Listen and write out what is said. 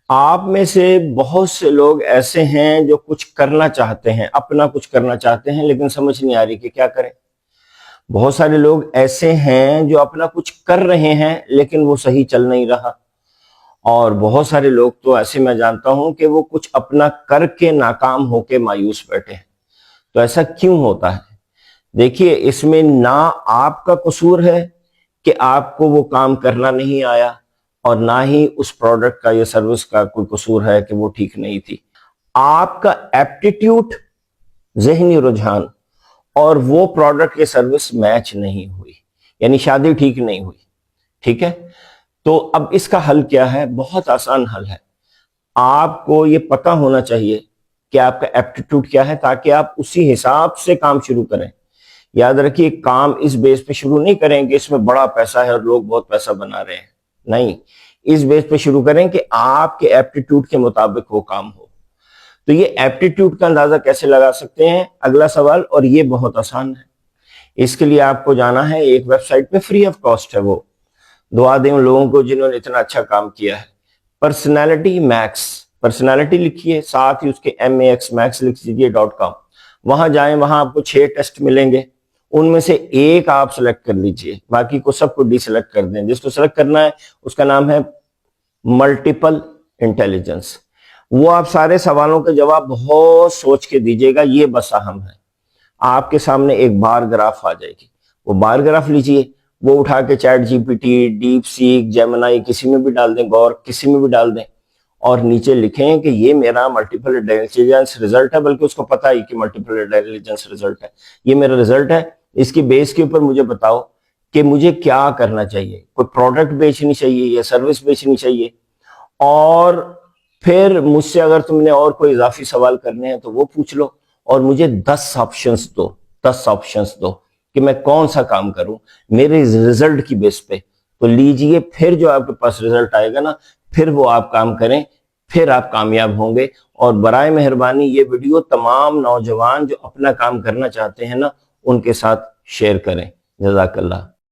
آپ میں سے بہت سے لوگ ایسے ہیں جو کچھ کرنا چاہتے ہیں، اپنا کچھ کرنا چاہتے ہیں، لیکن سمجھ نہیں آ رہی کہ کیا کریں۔ بہت سارے لوگ ایسے ہیں جو اپنا کچھ کر رہے ہیں لیکن وہ صحیح چل نہیں رہا، اور بہت سارے لوگ تو ایسے میں جانتا ہوں کہ وہ کچھ اپنا کر کے ناکام ہو کے مایوس بیٹھے ہیں۔ تو ایسا کیوں ہوتا ہے؟ دیکھیے، اس میں نہ آپ کا قصور ہے کہ آپ کو وہ کام کرنا نہیں آیا، اور نہ ہی اس پروڈکٹ کا یا سروس کا کوئی قصور ہے کہ وہ ٹھیک نہیں تھی۔ آپ کا ایپٹیٹیوڈ، ذہنی رجحان اور وہ پروڈکٹ یا سروس میچ نہیں ہوئی، یعنی شادی ٹھیک نہیں ہوئی۔ ٹھیک ہے؟ تو اب اس کا حل کیا ہے؟ بہت آسان حل ہے۔ آپ کو یہ پتہ ہونا چاہیے کہ آپ کا ایپٹیٹیوڈ کیا ہے، تاکہ آپ اسی حساب سے کام شروع کریں۔ یاد رکھیے، کام اس بیس پہ شروع نہیں کریں کہ اس میں بڑا پیسہ ہے اور لوگ بہت پیسہ بنا رہے ہیں، نہیں، اس بیس پہ شروع کریں کہ آپ کے ایپٹیٹیوڈ کے مطابق وہ کام ہو۔ تو یہ ایپٹیٹیوڈ کا اندازہ کیسے لگا سکتے ہیں؟ اگلا سوال، اور یہ بہت آسان ہے۔ اس کے لیے آپ کو جانا ہے ایک ویب سائٹ پہ، فری آف کاسٹ ہے وہ۔ دعا دیں ان لوگوں کو جنہوں نے اتنا اچھا کام کیا ہے۔ پرسنالٹی میکس، پرسنالٹی لکھیے، ساتھ ہی اس کے MAX میکس لکھ دیجیے .com۔ وہاں جائیں، وہاں آپ کو 6 ٹیسٹ ملیں گے، ان میں سے ایک آپ سلیکٹ کر لیجئے، باقی کو سب کو ڈی سلیکٹ کر دیں۔ جس کو سلیکٹ کرنا ہے اس کا نام ہے ملٹیپل انٹیلیجنس۔ وہ آپ سارے سوالوں کے جواب بہت سوچ کے دیجئے گا، یہ بس اہم ہے۔ آپ کے سامنے ایک بار گراف آ جائے گی، وہ بار گراف لیجئے، وہ اٹھا کے چیٹ GPT، ڈیپ سیک، جیمنائی، کسی میں بھی ڈال دیں، گور کسی میں بھی ڈال دیں، اور نیچے لکھیں کہ یہ میرا ملٹیپل انٹیلیجنس رزلٹ ہے، بلکہ اس کو پتا ہی کہ ملٹیپل انٹیلیجنس رزلٹ ہے، یہ میرا رزلٹ ہے۔ اس کی بیس کے اوپر مجھے بتاؤ کہ مجھے کیا کرنا چاہیے، کوئی پروڈکٹ بیچنی چاہیے یا سروس بیچنی چاہیے، اور پھر مجھ سے اگر تم نے اور کوئی اضافی سوال کرنے ہیں تو وہ پوچھ لو، اور مجھے 10 آپشنز دو، 10 آپشنز دو کہ میں کون سا کام کروں میرے رزلٹ کی بیس پہ۔ تو لیجئے، پھر جو آپ کے پاس رزلٹ آئے گا نا، پھر وہ آپ کام کریں، پھر آپ کامیاب ہوں گے۔ اور برائے مہربانی یہ ویڈیو تمام نوجوان جو اپنا کام کرنا چاہتے ہیں نا، ان کے ساتھ شیئر کریں۔ جزاک اللہ۔